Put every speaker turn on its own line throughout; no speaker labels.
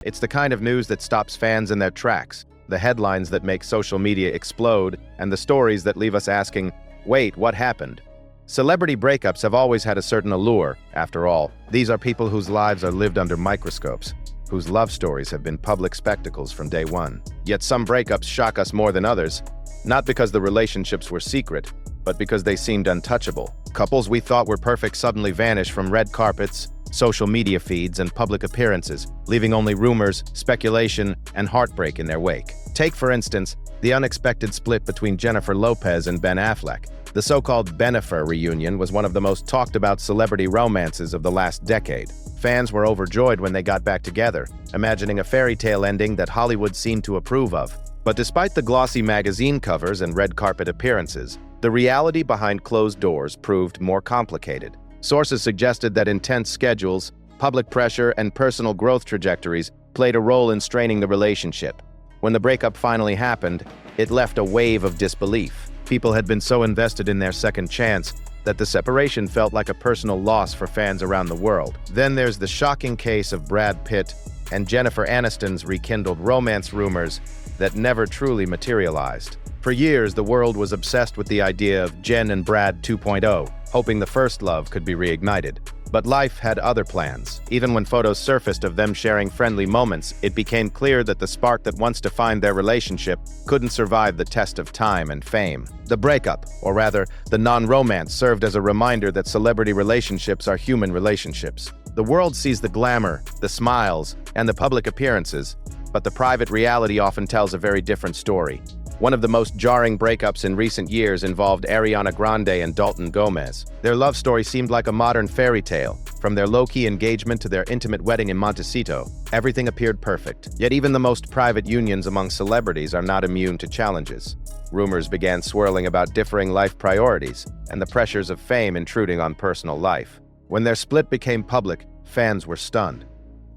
It's the kind of news that stops fans in their tracks, the headlines that make social media explode, and the stories that leave us asking, wait, what happened? Celebrity breakups have always had a certain allure. After all, these are people whose lives are lived under microscopes, whose love stories have been public spectacles from day one. Yet some breakups shock us more than others, not because the relationships were secret, but because they seemed untouchable. Couples we thought were perfect suddenly vanish from red carpets, social media feeds, and public appearances, leaving only rumors, speculation, and heartbreak in their wake. Take, for instance, the unexpected split between Jennifer Lopez and Ben Affleck. The so-called Bennifer reunion was one of the most talked-about celebrity romances of the last decade. Fans were overjoyed when they got back together, imagining a fairy tale ending that Hollywood seemed to approve of. But despite the glossy magazine covers and red carpet appearances, the reality behind closed doors proved more complicated. Sources suggested that intense schedules, public pressure, and personal growth trajectories played a role in straining the relationship. When the breakup finally happened, it left a wave of disbelief. People had been so invested in their second chance that the separation felt like a personal loss for fans around the world. Then there's the shocking case of Brad Pitt and Jennifer Aniston's rekindled romance rumors that never truly materialized. For years, the world was obsessed with the idea of Jen and Brad 2.0, hoping the first love could be reignited. But life had other plans. Even when photos surfaced of them sharing friendly moments, it became clear that the spark that once defined their relationship couldn't survive the test of time and fame. The breakup, or rather, the non-romance, served as a reminder that celebrity relationships are human relationships. The world sees the glamour, the smiles, and the public appearances, but the private reality often tells a very different story. One of the most jarring breakups in recent years involved Ariana Grande and Dalton Gomez. Their love story seemed like a modern fairy tale. From their low-key engagement to their intimate wedding in Montecito, everything appeared perfect. Yet even the most private unions among celebrities are not immune to challenges. Rumors began swirling about differing life priorities and the pressures of fame intruding on personal life. When their split became public, fans were stunned.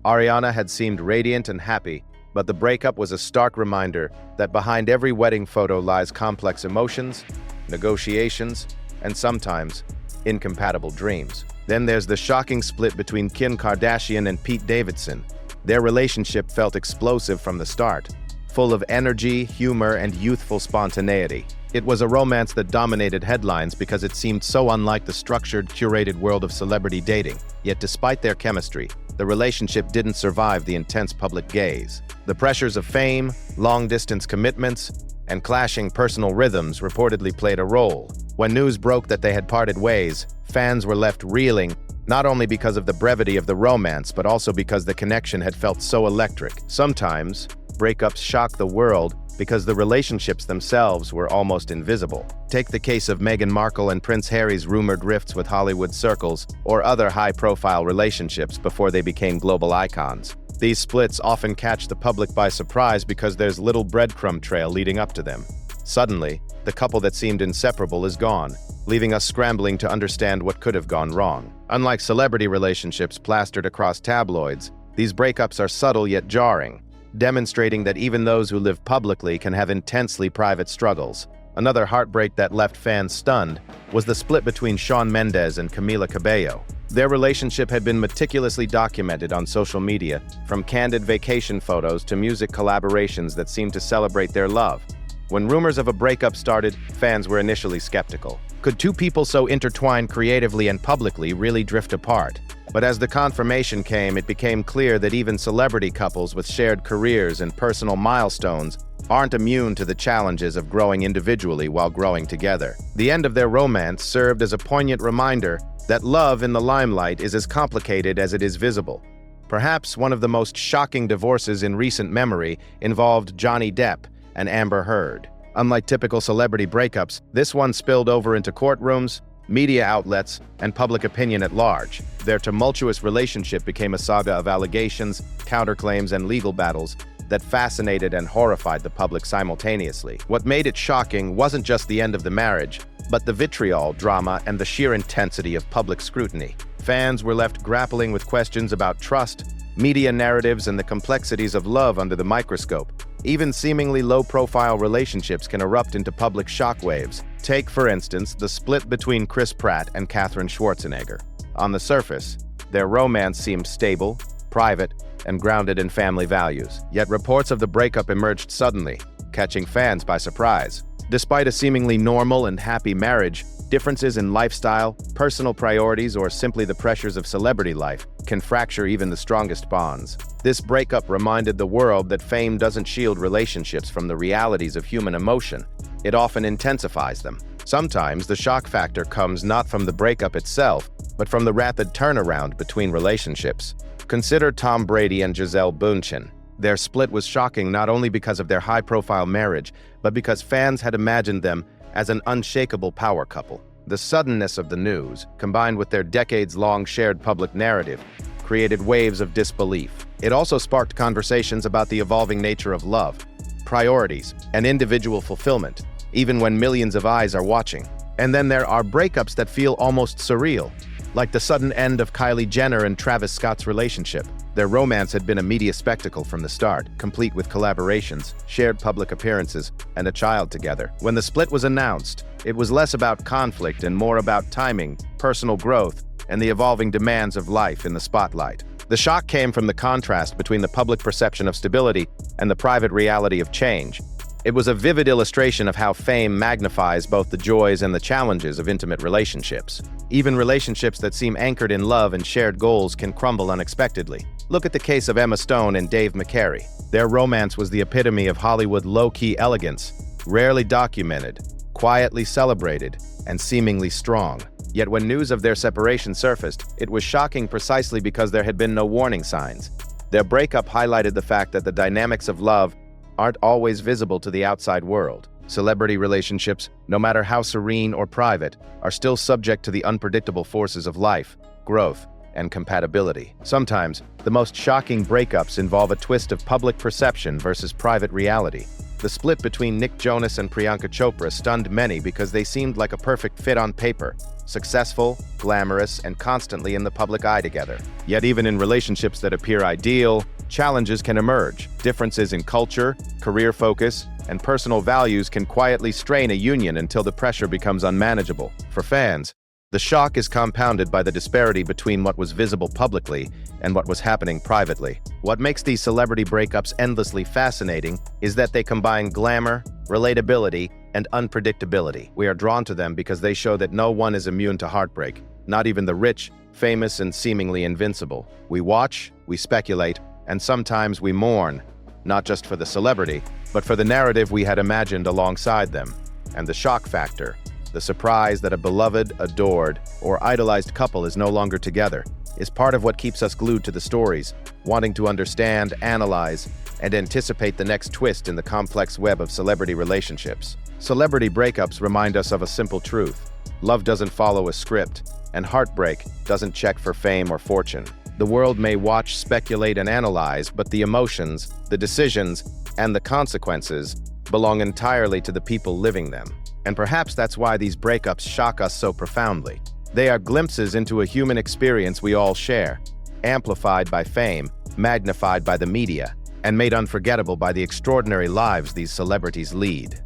Ariana had seemed radiant and happy, but the breakup was a stark reminder that behind every wedding photo lies complex emotions, negotiations, and sometimes incompatible dreams. Then there's the shocking split between Kim Kardashian and Pete Davidson. Their relationship felt explosive from the start, full of energy, humor, and youthful spontaneity. It was a romance that dominated headlines because it seemed so unlike the structured, curated world of celebrity dating. Yet despite their chemistry, the relationship didn't survive the intense public gaze. The pressures of fame, long-distance commitments, and clashing personal rhythms reportedly played a role. When news broke that they had parted ways, fans were left reeling, not only because of the brevity of the romance, but also because the connection had felt so electric. Sometimes, breakups shock the world because the relationships themselves were almost invisible. Take the case of Meghan Markle and Prince Harry's rumored rifts with Hollywood circles or other high-profile relationships before they became global icons. These splits often catch the public by surprise because there's little breadcrumb trail leading up to them. Suddenly, the couple that seemed inseparable is gone, leaving us scrambling to understand what could have gone wrong. Unlike celebrity relationships plastered across tabloids, these breakups are subtle yet jarring, demonstrating that even those who live publicly can have intensely private struggles. Another heartbreak that left fans stunned was the split between Shawn Mendes and Camila Cabello. Their relationship had been meticulously documented on social media, from candid vacation photos to music collaborations that seemed to celebrate their love. When rumors of a breakup started, fans were initially skeptical. Could two people so intertwined creatively and publicly really drift apart? But as the confirmation came, it became clear that even celebrity couples with shared careers and personal milestones aren't immune to the challenges of growing individually while growing together. The end of their romance served as a poignant reminder that love in the limelight is as complicated as it is visible. Perhaps one of the most shocking divorces in recent memory involved Johnny Depp and Amber Heard. Unlike typical celebrity breakups, this one spilled over into courtrooms, media outlets, and public opinion at large. Their tumultuous relationship became a saga of allegations, counterclaims, and legal battles that fascinated and horrified the public simultaneously. What made it shocking wasn't just the end of the marriage, but the vitriol, drama, and the sheer intensity of public scrutiny. Fans were left grappling with questions about trust, media narratives, and the complexities of love under the microscope. Even seemingly low-profile relationships can erupt into public shockwaves. Take, for instance, the split between Chris Pratt and Katherine Schwarzenegger. On the surface, their romance seemed stable, private, and grounded in family values. Yet reports of the breakup emerged suddenly, catching fans by surprise. Despite a seemingly normal and happy marriage, differences in lifestyle, personal priorities, or simply the pressures of celebrity life can fracture even the strongest bonds. This breakup reminded the world that fame doesn't shield relationships from the realities of human emotion. It often intensifies them. Sometimes the shock factor comes not from the breakup itself, but from the rapid turnaround between relationships. Consider Tom Brady and Gisele Bündchen. Their split was shocking not only because of their high-profile marriage, but because fans had imagined them as an unshakable power couple. The suddenness of the news, combined with their decades-long shared public narrative, created waves of disbelief. It also sparked conversations about the evolving nature of love, priorities, and individual fulfillment, even when millions of eyes are watching. And then there are breakups that feel almost surreal, like the sudden end of Kylie Jenner and Travis Scott's relationship. Their romance had been a media spectacle from the start, complete with collaborations, shared public appearances, and a child together. When the split was announced, it was less about conflict and more about timing, personal growth, and the evolving demands of life in the spotlight. The shock came from the contrast between the public perception of stability and the private reality of change. It was a vivid illustration of how fame magnifies both the joys and the challenges of intimate relationships. Even relationships that seem anchored in love and shared goals can crumble unexpectedly. Look at the case of Emma Stone and Dave McCary. Their romance was the epitome of Hollywood low-key elegance, rarely documented, quietly celebrated, and seemingly strong. Yet when news of their separation surfaced, it was shocking precisely because there had been no warning signs. Their breakup highlighted the fact that the dynamics of love aren't always visible to the outside world. Celebrity relationships, no matter how serene or private, are still subject to the unpredictable forces of life, growth, and compatibility. Sometimes, the most shocking breakups involve a twist of public perception versus private reality. The split between Nick Jonas and Priyanka Chopra stunned many because they seemed like a perfect fit on paper, successful, glamorous, and constantly in the public eye together. Yet even in relationships that appear ideal, challenges can emerge. Differences in culture, career focus, and personal values can quietly strain a union until the pressure becomes unmanageable. For fans, the shock is compounded by the disparity between what was visible publicly and what was happening privately. What makes these celebrity breakups endlessly fascinating is that they combine glamour, relatability, and unpredictability. We are drawn to them because they show that no one is immune to heartbreak, not even the rich, famous, and seemingly invincible. We watch, we speculate, and sometimes we mourn, not just for the celebrity, but for the narrative we had imagined alongside them. And the shock factor, the surprise that a beloved, adored, or idolized couple is no longer together, is part of what keeps us glued to the stories, wanting to understand, analyze, and anticipate the next twist in the complex web of celebrity relationships. Celebrity breakups remind us of a simple truth: love doesn't follow a script, and heartbreak doesn't check for fame or fortune. The world may watch, speculate, and analyze, but the emotions, the decisions, and the consequences belong entirely to the people living them. And perhaps that's why these breakups shock us so profoundly. They are glimpses into a human experience we all share, amplified by fame, magnified by the media, and made unforgettable by the extraordinary lives these celebrities lead.